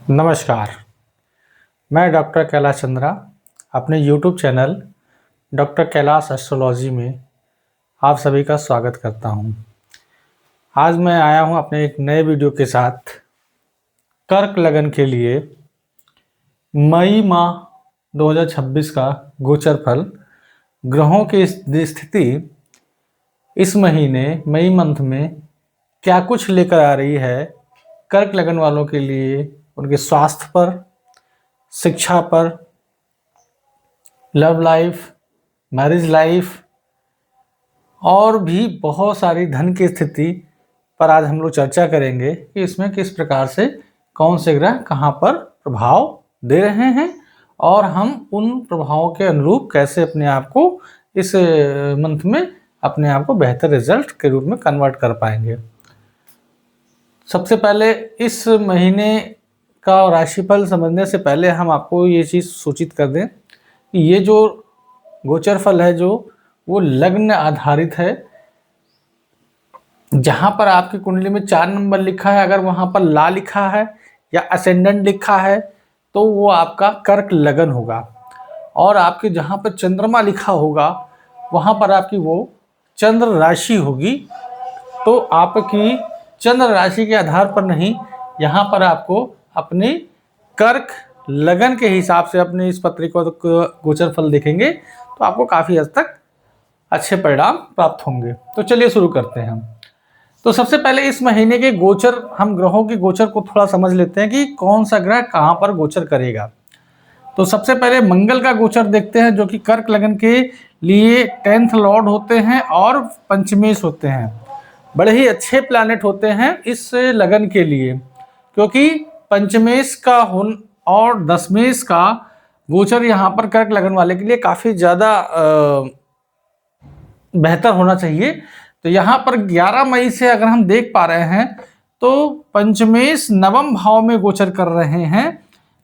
नमस्कार, मैं डॉक्टर कैलाश चंद्रा अपने YouTube channel doctor Kailash astrology में आप सभी का स्वागत करता हूं। आज मैं आया हूं अपने एक नए वीडियो के साथ। कर्क लगन के लिए मई माह 2026 का गोचर फल, ग्रहों की स्थिति इस महीने मई मंथ में क्या कुछ लेकर आ रही है कर्क लगन वालों के लिए, उनके स्वास्थ्य पर, शिक्षा पर, लव लाइफ, मैरिज लाइफ और भी बहुत सारी धन की स्थिति पर आज हम लोग चर्चा करेंगे कि इसमें किस प्रकार से कौन से ग्रह कहाँ पर प्रभाव दे रहे हैं और हम उन प्रभावों के अनुरूप कैसे अपने आप को इस मंथ में अपने आप को बेहतर रिजल्ट के रूप में कन्वर्ट कर पाएंगे। सबसे पहले इस महीने का राशिफल समझने से पहले हम आपको ये चीज़ सूचित कर दें कि ये जो गोचर फल है जो वो लग्न आधारित है। जहाँ पर आपकी कुंडली में 4 नंबर लिखा है, अगर वहाँ पर ला लिखा है या असेंडेंट लिखा है तो वो आपका कर्क लगन होगा, और आपके जहाँ पर चंद्रमा लिखा होगा वहाँ पर आपकी वो चंद्र राशि होगी। तो आपकी चंद्र राशि के आधार पर नहीं, यहाँ पर आपको अपने कर्क लगन के हिसाब से अपने इस पत्रिका को गोचर फल देखेंगे तो आपको काफ़ी हद तक अच्छे परिणाम प्राप्त होंगे। तो चलिए शुरू करते हैं। तो सबसे पहले इस महीने के गोचर, हम ग्रहों के गोचर को थोड़ा समझ लेते हैं कि कौन सा ग्रह कहाँ पर गोचर करेगा। तो सबसे पहले मंगल का गोचर देखते हैं, जो कि कर्क लगन के लिए 10th लॉर्ड होते हैं और पंचमेश होते हैं। बड़े ही अच्छे प्लैनेट होते हैं इस लगन के लिए, क्योंकि पंचमेश का और दशमेश का गोचर यहाँ पर कर्क लगन वाले के लिए काफ़ी ज़्यादा बेहतर होना चाहिए। तो यहाँ पर 11 मई से अगर हम देख पा रहे हैं तो पंचमेश नवम भाव में गोचर कर रहे हैं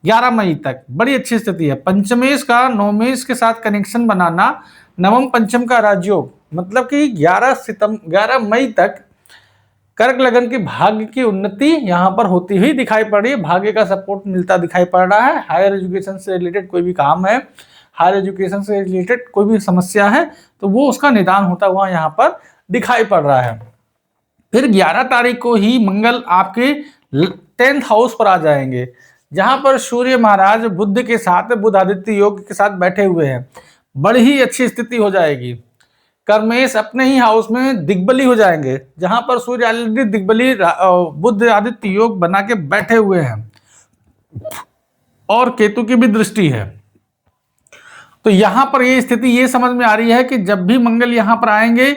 11 मई तक। बड़ी अच्छी स्थिति है। पंचमेश का नवमेश के साथ कनेक्शन बनाना, नवम पंचम का राजयोग, मतलब कि 11 मई तक कर्क लगन की भाग्य की उन्नति यहाँ पर होती हुई दिखाई पड़ रही है। भाग्य का सपोर्ट मिलता दिखाई पड़ रहा है। हायर एजुकेशन से रिलेटेड कोई भी काम है, हायर एजुकेशन से रिलेटेड कोई भी समस्या है तो वो उसका निदान होता हुआ यहाँ पर दिखाई पड़ रहा है। फिर 11 तारीख को ही मंगल आपके 10th हाउस पर आ जाएंगे, जहां पर सूर्य महाराज बुध के साथ, बुध आदित्य योग के साथ बैठे हुए हैं। बड़ी ही अच्छी स्थिति हो जाएगी। कर्मेश अपने ही हाउस में दिग्बली हो जाएंगे, जहां पर सूर्य ऑलरेडी दिग्बली बुध आदित्य योग बना के बैठे हुए हैं और केतु की भी दृष्टि है। तो यहां पर ये स्थिति ये समझ में आ रही है कि जब भी मंगल यहां पर आएंगे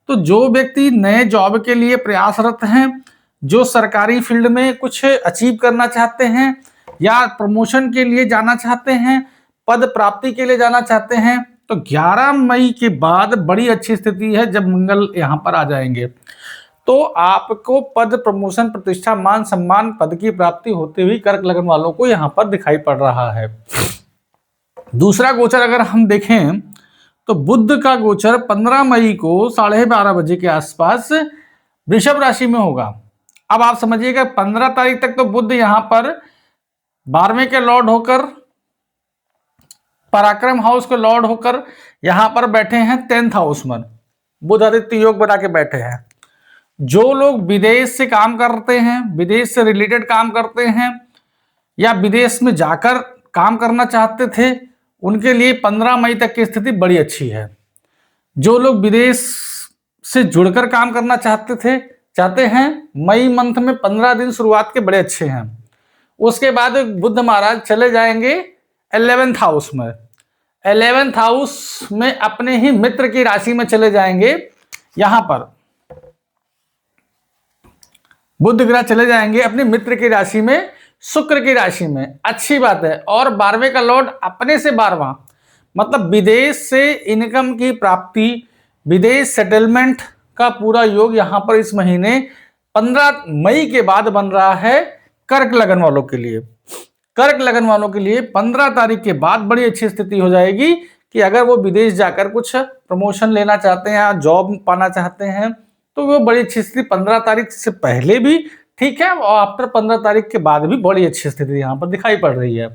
तो जो व्यक्ति नए जॉब के लिए प्रयासरत हैं, जो सरकारी फील्ड में कुछ अचीव करना चाहते हैं या प्रमोशन के लिए जाना चाहते हैं, पद प्राप्ति के लिए जाना चाहते हैं, तो 11 मई के बाद बड़ी अच्छी स्थिति है जब मंगल यहाँ पर आ जाएंगे। तो आपको पद, प्रमोशन, प्रतिष्ठा, मान सम्मान, पद की प्राप्ति होते हुए कर्क लगन वालों को यहाँ पर दिखाई पड़ रहा है। दूसरा गोचर अगर हम देखें तो बुध का गोचर 15 मई को 12:30 बजे के आसपास वृषभ राशि में होगा। अब आप समझिएगा 15 तारीख तक तो बुध यहाँ पर 12वें के लॉर्ड होकर, पराक्रम हाउस के लॉर्ड होकर यहां पर बैठे हैं 10th हाउस में, बुध आदित्य योग बना के बैठे हैं। जो लोग विदेश से काम करते हैं, विदेश से रिलेटेड काम करते हैं या विदेश में जाकर काम करना चाहते थे, उनके लिए 15 मई तक की स्थिति बड़ी अच्छी है। जो लोग विदेश से जुड़कर काम करना चाहते हैं, मई मंथ में 15 दिन शुरुआत के बड़े अच्छे हैं। उसके बाद बुध महाराज चले जाएंगे 11th हाउस में। 11th हाउस में अपने ही मित्र की राशि में चले जाएंगे। यहां पर बुध ग्रह चले जाएंगे अपने मित्र की राशि में, शुक्र की राशि में। अच्छी बात है। और 12वें का लॉर्ड अपने से 12वां, मतलब विदेश से इनकम की प्राप्ति, विदेश सेटलमेंट का पूरा योग यहां पर इस महीने 15 मई के बाद बन रहा है कर्क लगन वालों के लिए। कर्क लगन वालों के लिए 15 तारीख के बाद बड़ी अच्छी स्थिति हो जाएगी कि अगर वो विदेश जाकर कुछ प्रमोशन लेना चाहते हैं या जॉब पाना चाहते हैं तो वो बड़ी अच्छी स्थिति 15 तारीख से पहले भी ठीक है, और आफ्टर 15 तारीख के बाद भी बड़ी अच्छी स्थिति यहाँ पर दिखाई पड़ रही है।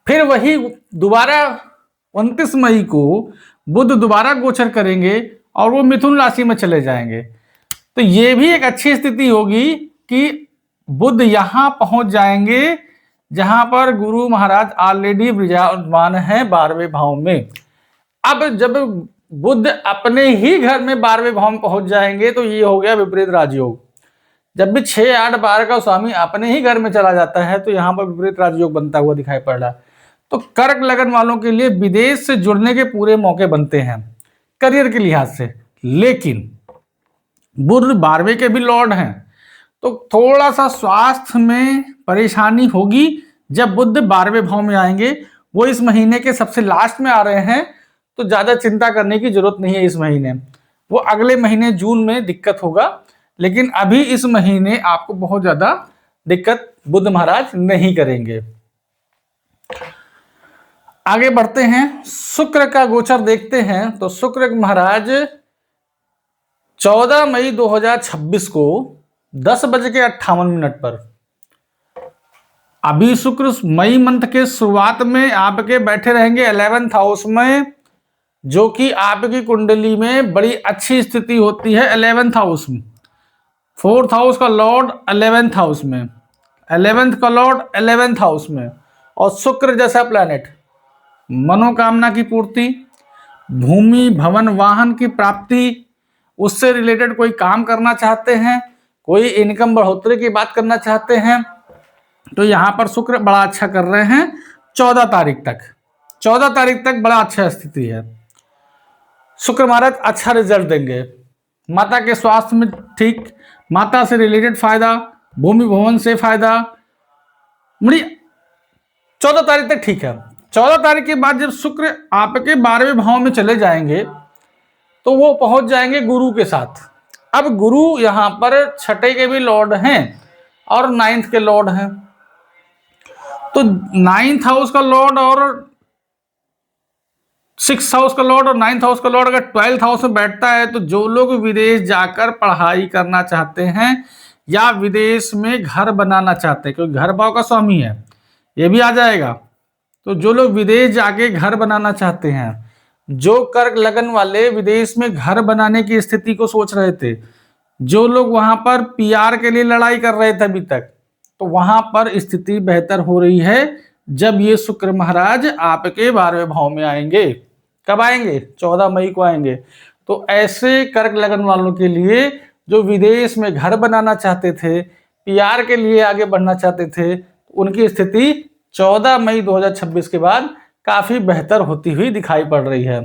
फिर वही दोबारा 29 मई को बुध दोबारा गोचर करेंगे और वो मिथुन राशि में चले जाएंगे। तो ये भी एक अच्छी स्थिति होगी कि बुध यहां पहुंच जाएंगे जहां पर गुरु महाराज ऑलरेडी विराजमान है 12वें भाव में। अब जब बुध अपने ही घर में 12वें भाव में पहुंच जाएंगे तो ये हो गया विपरीत राजयोग। जब भी 6, 8, 12 का स्वामी अपने ही घर में चला जाता है तो यहाँ पर विपरीत राजयोग बनता हुआ दिखाई पड़ रहा है। तो कर्क लगन वालों के लिए विदेश से जुड़ने के पूरे मौके बनते हैं करियर के लिहाज से, लेकिन बुध 12वें के भी लॉर्ड हैं तो थोड़ा सा स्वास्थ्य में परेशानी होगी जब बुध 12वें भाव में आएंगे। वो इस महीने के सबसे लास्ट में आ रहे हैं तो ज्यादा चिंता करने की जरूरत नहीं है इस महीने। वो अगले महीने जून में दिक्कत होगा, लेकिन अभी इस महीने आपको बहुत ज्यादा दिक्कत बुध महाराज नहीं करेंगे। आगे बढ़ते हैं, शुक्र का गोचर देखते हैं। तो शुक्र महाराज 14 मई 2026 को 10:58 पर, अभी शुक्र मई मंथ के शुरुआत में आपके बैठे रहेंगे 11th हाउस में, जो कि आपकी कुंडली में बड़ी अच्छी स्थिति होती है 11th हाउस में। 4th हाउस का लॉर्ड 11th हाउस में, 11th का लॉर्ड 11th हाउस में, और शुक्र जैसा प्लैनेट मनोकामना की पूर्ति, भूमि भवन वाहन की प्राप्ति, उससे रिलेटेड कोई काम करना चाहते हैं, कोई इनकम बढ़ोतरी की बात करना चाहते हैं, तो यहाँ पर शुक्र बड़ा अच्छा कर रहे हैं 14 तारीख तक। 14 तारीख तक बड़ा अच्छा स्थिति है। शुक्र महाराज अच्छा रिजल्ट देंगे। माता के स्वास्थ्य में ठीक, माता से रिलेटेड फायदा, भूमि भवन से फायदा, 14 तारीख तक ठीक है। 14 तारीख के बाद जब शुक्र आपके 12वें भाव में चले जाएंगे तो वो पहुंच जाएंगे गुरु के साथ। अब गुरु यहां पर 6ठे के भी लॉर्ड हैं और 9th के लॉर्ड हैं। तो 9th हाउस का लॉर्ड और 6th हाउस का लॉर्ड और 9th हाउस का लॉर्ड अगर 12th हाउस में बैठता है तो जो लोग विदेश जाकर पढ़ाई करना चाहते हैं या विदेश में घर बनाना चाहते हैं, क्योंकि घर भाव का स्वामी है, ये भी आ जाएगा। तो जो लोग विदेश जाके घर बनाना चाहते हैं, जो कर्क लगन वाले विदेश में घर बनाने की स्थिति को सोच रहे थे, जो लोग वहां पर पीआर के लिए लड़ाई कर रहे थे अभी तक, तो वहां पर स्थिति बेहतर हो रही है जब ये शुक्र महाराज आपके 12वें भाव में आएंगे। कब आएंगे? 14 मई को आएंगे। तो ऐसे कर्क लगन वालों के लिए जो विदेश में घर बनाना चाहते थे, पीआर के लिए आगे बढ़ना चाहते थे, उनकी स्थिति 14 मई 2026 के बाद काफी बेहतर होती हुई दिखाई पड़ रही है।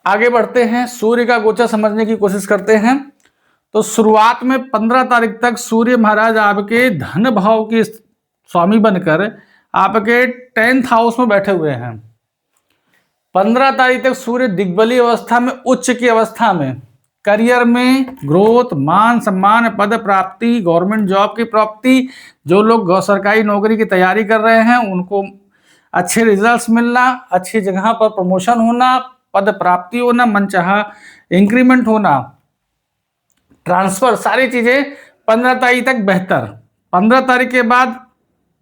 आगे बढ़ते हैं, सूर्य का गोचर समझने की कोशिश करते हैं। तो शुरुआत में 15 तारीख तक सूर्य महाराज आपके धन भाव के स्वामी बनकर आपके 10th हाउस में बैठे हुए हैं। 15 तारीख तक सूर्य दिग्बली अवस्था में, उच्च की अवस्था में, करियर में ग्रोथ, मान सम्मान, पद प्राप्ति, गवर्नमेंट जॉब की प्राप्ति, जो लोग सरकारी नौकरी की तैयारी कर रहे हैं उनको अच्छे रिजल्ट्स मिलना, अच्छी जगह पर प्रमोशन होना, पद प्राप्ति होना, मनचाहा इंक्रीमेंट होना, ट्रांसफर, सारी चीजें 15 तारीख तक बेहतर। 15 तारीख के बाद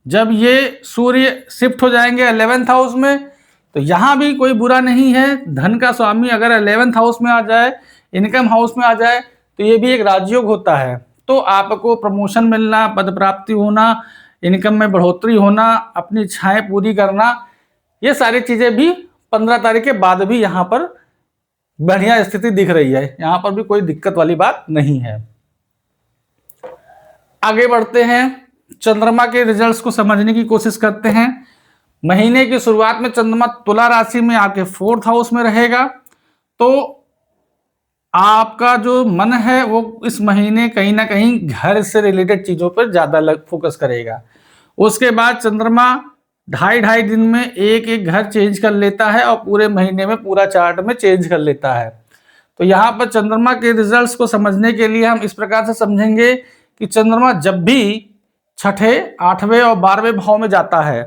जब ये सूर्य शिफ्ट हो जाएंगे 11th हाउस में, तो यहां भी कोई बुरा नहीं है। धन का स्वामी अगर 11th हाउस में आ जाए, इनकम हाउस में आ जाए, तो ये भी एक राजयोग होता है। तो आपको प्रमोशन मिलना, पद प्राप्ति होना, इनकम में बढ़ोतरी होना, अपनी इच्छाएं पूरी करना, ये सारी चीजें भी 15 तारीख के बाद भी यहाँ पर बढ़िया स्थिति दिख रही है। यहाँ पर भी कोई दिक्कत वाली बात नहीं है। आगे बढ़ते हैं, चंद्रमा के रिजल्ट्स को समझने की कोशिश करते हैं। महीने की शुरुआत में चंद्रमा तुला राशि में आपके 4th हाउस में रहेगा, तो आपका जो मन है वो इस महीने कहीं ना कहीं घर से रिलेटेड चीजों पर ज्यादा फोकस करेगा। उसके बाद चंद्रमा 2.5 दिन में एक घर चेंज कर लेता है और पूरे महीने में पूरा चार्ट में चेंज कर लेता है। तो यहाँ पर चंद्रमा के रिजल्ट्स को समझने के लिए हम इस प्रकार से समझेंगे कि चंद्रमा जब भी 6ठे, 8वें और 12वें भाव में जाता है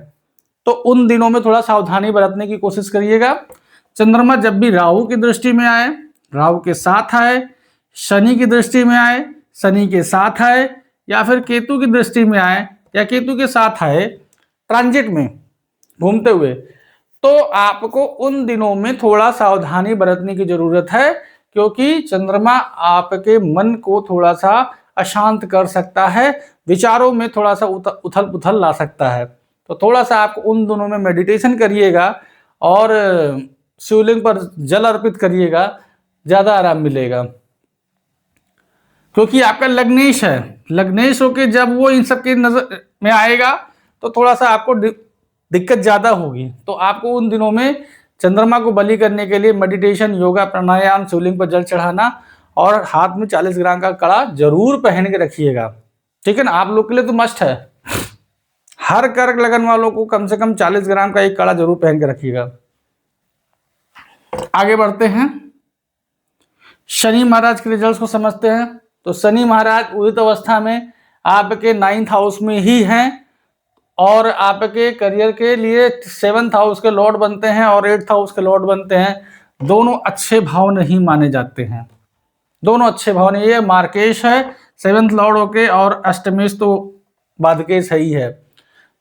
तो उन दिनों में थोड़ा सावधानी बरतने की कोशिश करिएगा। चंद्रमा जब भी राहु की दृष्टि में आए, राहु के साथ आए, शनि की दृष्टि में आए, शनि के साथ आए, या फिर केतु की दृष्टि में आए या केतु के साथ आए ट्रांजिट में घूमते हुए, तो आपको उन दिनों में थोड़ा सावधानी बरतने की जरूरत है, क्योंकि चंद्रमा आपके मन को थोड़ा सा अशांत कर सकता है, विचारों में थोड़ा सा उथल पुथल ला सकता है। तो थोड़ा सा आप उन दिनों में मेडिटेशन करिएगा और शिवलिंग पर जल अर्पित करिएगा, ज्यादा आराम मिलेगा। क्योंकि आपका लग्नेश है, लग्नेश होके जब वो इन सब के नजर में आएगा तो थोड़ा सा आपको दिक्कत ज्यादा होगी। तो आपको उन दिनों में चंद्रमा को बलि करने के लिए मेडिटेशन, योगा, प्राणायाम, शिवलिंग पर जल चढ़ाना और हाथ में 40 ग्राम का कड़ा जरूर पहन के रखिएगा। ठीक है ना, आप लोग के लिए तो मस्ट है, हर कर्क लगन वालों को कम से कम 40 ग्राम का एक कड़ा जरूर पहन के रखिएगा। आगे बढ़ते हैं, शनि महाराज के रिजल्ट्स को समझते हैं। तो शनि महाराज उदित अवस्था में आपके 9th हाउस में ही हैं और आपके करियर के लिए 7th हाउस के लॉर्ड बनते हैं और 8th हाउस के लॉर्ड बनते हैं। दोनों अच्छे भाव नहीं माने जाते हैं, दोनों अच्छे भाव नहीं। ये मार्केश है 7th लॉर्ड होके और अष्टमेश तो बाधकेश है ही है।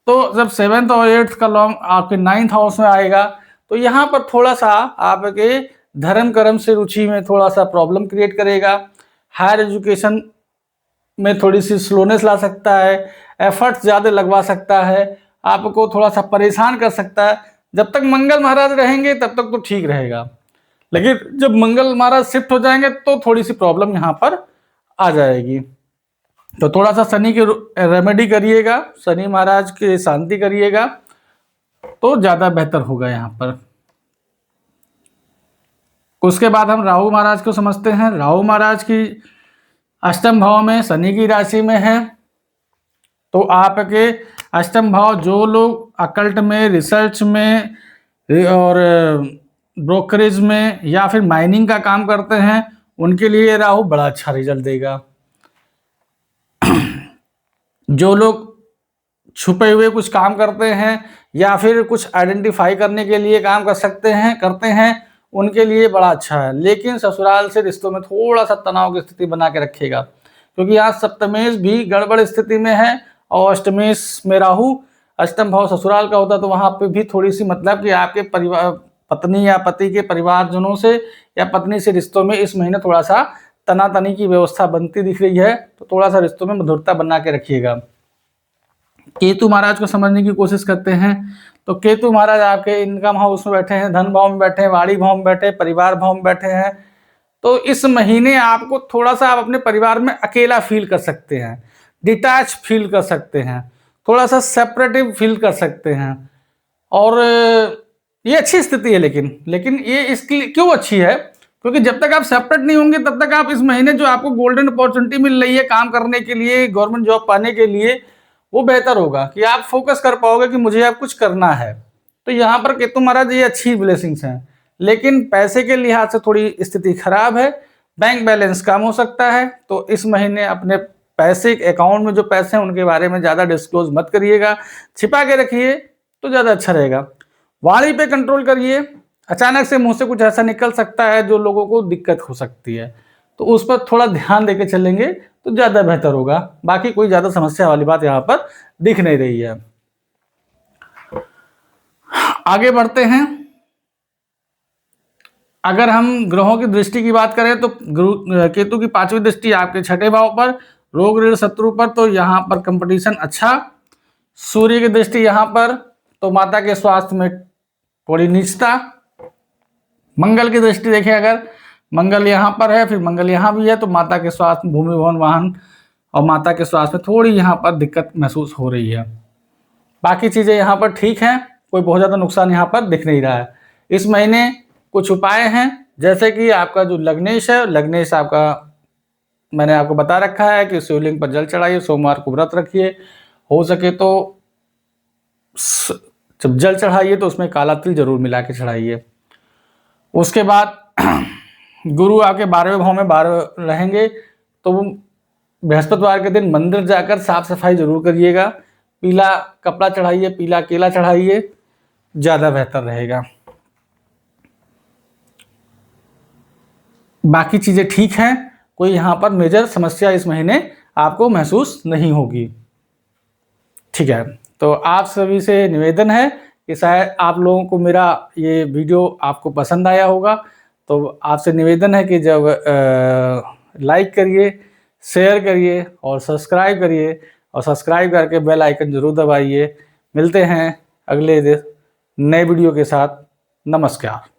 तो जब 7th और 8th का लॉन्ग आपके 9th हाउस में आएगा तो यहाँ पर थोड़ा सा आपके धर्म कर्म से रुचि में थोड़ा सा प्रॉब्लम क्रिएट करेगा। हायर एजुकेशन में थोड़ी सी स्लोनेस ला सकता है, एफर्ट्स ज़्यादा लगवा सकता है, आपको थोड़ा सा परेशान कर सकता है। जब तक मंगल महाराज रहेंगे तब तक तो ठीक रहेगा, लेकिन जब मंगल महाराज शिफ्ट हो जाएंगे तो थोड़ी सी प्रॉब्लम यहाँ पर आ जाएगी। तो थोड़ा सा शनि की रेमेडी करिएगा, शनि महाराज की शांति करिएगा तो ज़्यादा बेहतर होगा यहाँ पर। उसके बाद हम राहु महाराज को समझते हैं। राहु महाराज की अष्टम भाव में शनि की राशि में है। तो आपके अष्टम भाव, जो लोग अकल्ट में, रिसर्च में और ब्रोकरेज में या फिर माइनिंग का काम करते हैं, उनके लिए राहु बड़ा अच्छा रिजल्ट देगा। जो लोग छुपे हुए कुछ काम करते हैं या फिर कुछ आइडेंटिफाई करने के लिए काम करते हैं, उनके लिए बड़ा अच्छा है। लेकिन ससुराल से रिश्तों में थोड़ा सा तनाव की स्थिति बना के रखिएगा, क्योंकि यहाँ सप्तमेश भी गड़बड़ स्थिति में है और अष्टमेश में राहु, अष्टम भाव ससुराल का होता, तो वहां पे भी थोड़ी सी मतलब कि आपके परिवार, पत्नी या पति के परिवारजनों से या पत्नी से रिश्तों में इस महीने थोड़ा सा तनातनी की व्यवस्था बनती दिख रही है। तो थोड़ा सा रिश्तों में मधुरता बना के रखिएगा। केतु महाराज को समझने की कोशिश करते हैं। तो केतु महाराज आपके इनकम हाउस में बैठे हैं, धन भाव में बैठे हैं, वाणी भाव में बैठे हैं, परिवार भाव में बैठे हैं। तो इस महीने आपको थोड़ा सा आप अपने परिवार में अकेला फील कर सकते हैं, डिटैच फील कर सकते हैं, थोड़ा सा सेपरेटिव फील कर सकते हैं। और ये अच्छी स्थिति है, लेकिन ये इसके लिए क्यों अच्छी है, क्योंकि जब तक आप सेपरेट नहीं होंगे तब तक आप इस महीने जो आपको गोल्डन अपॉर्चुनिटी मिल रही है काम करने के लिए, गवर्नमेंट जॉब पाने के लिए, वो बेहतर होगा कि आप फोकस कर पाओगे कि मुझे अब कुछ करना है। तो यहाँ पर केतु महाराज ये अच्छी ब्लेसिंग्स हैं, लेकिन पैसे के लिहाज से थोड़ी स्थिति खराब है, बैंक बैलेंस कम हो सकता है। तो इस महीने अपने पैसे अकाउंट में जो पैसे हैं उनके बारे में ज़्यादा डिस्क्लोज मत करिएगा, छिपा के रखिए तो ज़्यादा अच्छा रहेगा। वाणी पे कंट्रोल करिए, अचानक से मुंह से कुछ ऐसा निकल सकता है जो लोगों को दिक्कत हो सकती है, तो उस पर थोड़ा ध्यान देके चलेंगे तो ज़्यादा बेहतर होगा। बाकी कोई ज़्यादा समस्या वाली बात यहाँ पर दिख नहीं रही है। आगे बढ़ते हैं। अगर हम ग्रहों की दृष्टि की बात करें तो केतु की 5वीं दृष्टि आपके 6ठे भाव पर, रोग ऋण शत्रु पर, तो यहाँ पर कंपटीशन अच्छा। सूर्य की दृष्टि यहाँ पर, तो माता के स्वास्थ्य में थोड़ी नीचता। मंगल की दृष्टि देखें, अगर मंगल यहाँ पर है, फिर मंगल यहाँ भी है, तो माता के स्वास्थ्य, भूमि भवन वाहन और माता के स्वास्थ्य में थोड़ी यहाँ पर दिक्कत महसूस हो रही है। बाकी चीज़ें यहाँ पर ठीक हैं, कोई बहुत ज़्यादा नुकसान यहाँ पर दिख नहीं रहा है। इस महीने कुछ उपाय हैं, जैसे कि आपका जो लग्नेश है, लग्नेश आपका मैंने आपको बता रखा है कि शिवलिंग पर जल चढ़ाइए, सोमवार को व्रत रखिए, हो सके तो जब जल चढ़ाइए तो उसमें काला तिल जरूर मिला के चढ़ाइए। उसके बाद गुरु आपके 12वें भाव में 12 रहेंगे, तो वो बृहस्पतिवार के दिन मंदिर जाकर साफ सफाई जरूर करिएगा, पीला कपड़ा चढ़ाइए, पीला केला चढ़ाइए, ज़्यादा बेहतर रहेगा। बाकी चीज़ें ठीक हैं, कोई यहाँ पर मेजर समस्या इस महीने आपको महसूस नहीं होगी। ठीक है, तो आप सभी से निवेदन है कि शायद आप लोगों को मेरा ये वीडियो आपको पसंद आया होगा, तो आपसे निवेदन है कि जब लाइक करिए, शेयर करिए और सब्सक्राइब करिए, और सब्सक्राइब करके बेल आइकन जरूर दबाइए। मिलते हैं अगले नए वीडियो के साथ। नमस्कार।